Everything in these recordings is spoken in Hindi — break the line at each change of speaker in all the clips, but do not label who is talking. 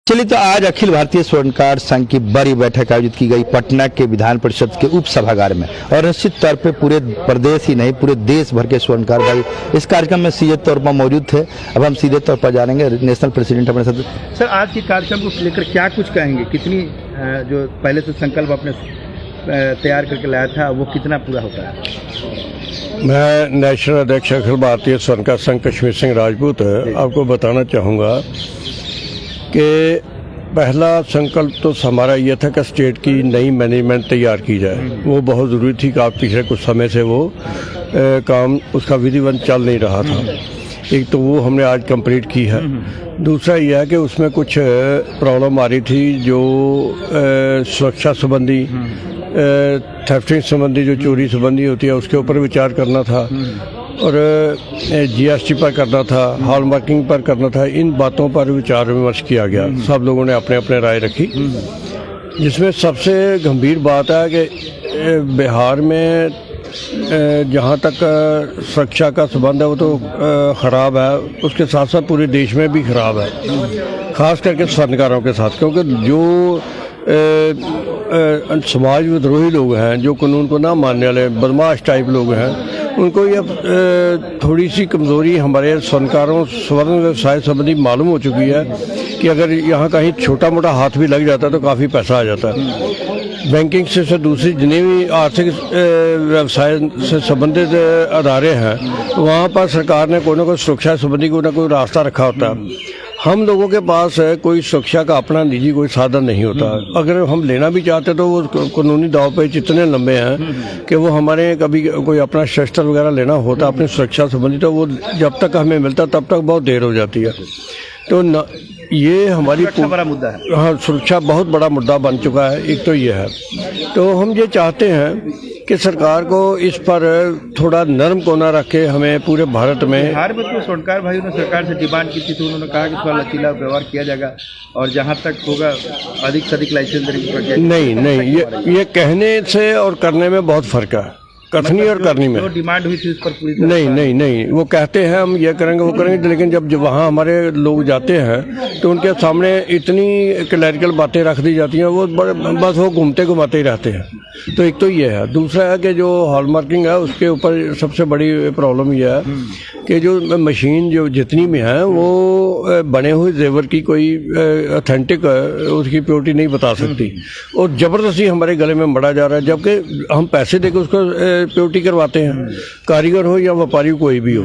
चलिए, तो आज अखिल भारतीय स्वर्णकार संघ की बड़ी बैठक आयोजित की गई पटना के विधान परिषद के उप सभागार में। और निश्चित तौर पे पूरे प्रदेश ही नहीं, पूरे देश भर के स्वर्णकार भाई इस कार्यक्रम में सीधे तौर पर मौजूद थे। अब हम सीधे तौर पर जानेंगे नेशनल प्रेसिडेंट अपने साथ।
सर, आज के कार्यक्रम को लेकर क्या कुछ कहेंगे? कितनी जो पहले से संकल्प आपने तैयार करके लाया था वो कितना पूरा होता है?
मैं नेशनल अध्यक्ष अखिल भारतीय स्वर्णकार संघ कश्मीर सिंह राजपूत आपको बताना चाहूँगा कि पहला संकल्प तो हमारा यह था कि स्टेट की नई मैनेजमेंट तैयार की जाए। वो बहुत ज़रूरी थी कि आप पिछले कुछ समय से वो काम उसका विधिवत चल नहीं रहा था। एक तो वो हमने आज कंप्लीट की है। दूसरा यह है कि उसमें कुछ प्रॉब्लम आ रही थी जो सुरक्षा संबंधी, थेफ्टिंग संबंधी, जो चोरी संबंधी होती है उसके ऊपर विचार करना था और जीएसटी पर करना था, हॉलमार्किंग पर करना था। इन बातों पर विचार विमर्श किया गया। सब लोगों ने अपने अपने राय रखी, जिसमें सबसे गंभीर बात है कि बिहार में जहाँ तक सुरक्षा का संबंध है वो तो ख़राब है, उसके साथ साथ पूरे देश में भी ख़राब है, ख़ास करके स्वर्णकारों के साथ। क्योंकि जो समाज विद्रोही लोग हैं, जो कानून को ना मानने वाले बदमाश टाइप लोग हैं, उनको ये थोड़ी सी कमज़ोरी हमारे स्वर्णकारों स्वर्ण व्यवसाय संबंधी मालूम हो चुकी है कि अगर यहाँ कहीं छोटा मोटा हाथ भी लग जाता है तो काफ़ी पैसा आ जाता है। बैंकिंग से दूसरी जितने भी आर्थिक व्यवसाय से संबंधित अदारे हैं, वहाँ पर सरकार ने कोई ना कोई सुरक्षा संबंधी कोई ना कोई रास्ता रखा होता है। हम लोगों के पास कोई सुरक्षा का अपना निजी कोई साधन नहीं होता। अगर हम लेना भी चाहते तो वो कानूनी दाव पे इतने लंबे हैं कि वो हमारे कभी कोई अपना शस्त्र वगैरह लेना होता अपनी सुरक्षा संबंधी, तो वो जब तक हमें मिलता तब तक बहुत देर हो जाती है। तो ये हमारी
बड़ा मुद्दा है।
हाँ, सुरक्षा बहुत बड़ा मुद्दा बन चुका है। एक तो ये है, तो हम ये चाहते हैं कि सरकार को इस पर थोड़ा नरम कोना रखे। हमें पूरे भारत में
बिहार में तो स्वर्णकार भाइयों ने सरकार से डिमांड की थी, तो उन्होंने कहा कि थोड़ा लचीला व्यवहार किया जाएगा और जहां तक होगा अधिक से अधिक लाइसेंस देने की प्रक्रिया।
नहीं, ये कहने से और करने में बहुत फर्क है। कथनी और करनी में
जो डिमांड हुई थी उस पर पूरी
नहीं, वो कहते हैं हम ये करेंगे वो करेंगे, लेकिन जब वहाँ हमारे लोग जाते हैं तो उनके सामने इतनी क्लैरिकल बातें रख दी जाती हैं, वो बस वो घूमते घुमाते ही रहते हैं। तो एक तो ये है। दूसरा है कि जो हॉलमार्किंग है उसके ऊपर सबसे बड़ी प्रॉब्लम ये है कि जो मशीन जो जितनी भी है वो बने हुए जेवर की कोई ऑथेंटिक उसकी प्योरिटी नहीं बता सकती और ज़बरदस्ती हमारे गले में मढ़ा जा रहा है, जबकि हम पैसे देकर उसको प्योरिटी करवाते हैं, कारीगर हो या व्यापारी कोई भी हो।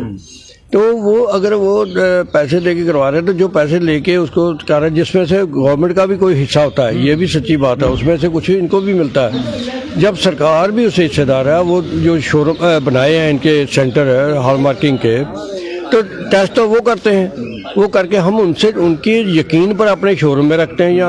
तो वो अगर वो पैसे देके करवा रहे हैं तो जो पैसे लेके उसको कर रहे हैं, जिसमें से गवर्नमेंट का भी कोई हिस्सा होता है, ये भी सच्ची बात है, उसमें से कुछ इनको भी मिलता है। जब सरकार भी उससे हिस्सेदार है, वो जो शोरूम बनाए हैं इनके सेंटर है हॉलमार्किंग के, तो टेस्ट तो वो करते हैं, वो करके हम उनसे उनकी यकीन पर अपने शोरूम में रखते हैं या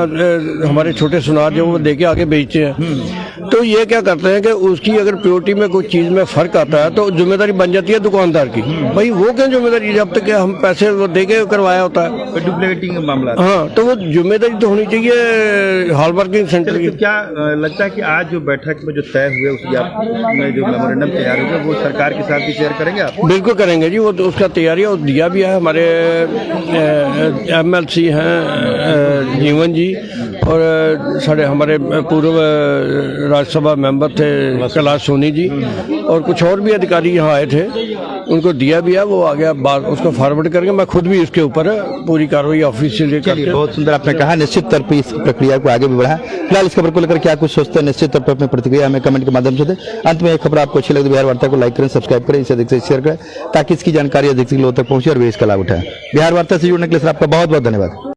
हमारे छोटे सुनार जो वो देके आगे बेचते हैं। तो ये क्या करते हैं कि उसकी अगर प्योरिटी में कोई चीज़ में फ़र्क आता है तो जिम्मेदारी बन जाती है दुकानदार की। भाई वो क्या जिम्मेदारी, जब तक हम पैसे वो देके करवाया होता है
डुप्लीकेटिंग मामला।
हाँ, तो वो जिम्मेदारी तो होनी चाहिए हॉलमार्किंग सेंटर की।
क्या लगता है कि आज जो बैठक में जो तय हुए उसमें जो मेमोरेंडम तैयार होगा वो सरकार के साथ भी शेयर करेंगे आप?
बिल्कुल करेंगे जी, वो तो उसका तैयारी और दिया भी है। हमारे MLC हैं जीवन जी और हमारे पूर्व राज्यसभा मेंबर थे कैलाश सोनी जी और कुछ और भी अधिकारी यहाँ आए थे, उनको दिया भी है। वो आ गया, बात उसको फॉरवर्ड करके मैं खुद भी इसके ऊपर पूरी कार्रवाई ऑफिशियल करके।
बहुत सुंदर आपने कहा, निश्चित तौर पर इस प्रक्रिया को आगे भी बढ़ा। फिलहाल इस खबर को लेकर क्या कुछ सोचते हैं, निश्चित तौर पर अपनी प्रतिक्रिया हमें कमेंट के माध्यम से दें। अंत में एक खबर आपको अच्छी लगे तो बिहार वार्ता को लाइक करें, सब्सक्राइब करें, इसे अधिक से शेयर करें ताकि इसकी जानकारी अधिक से लोगों तक पहुंचे और वे इसका लाभ उठाएं। बिहार वार्ता से जुड़ने के लिए आपका बहुत बहुत धन्यवाद।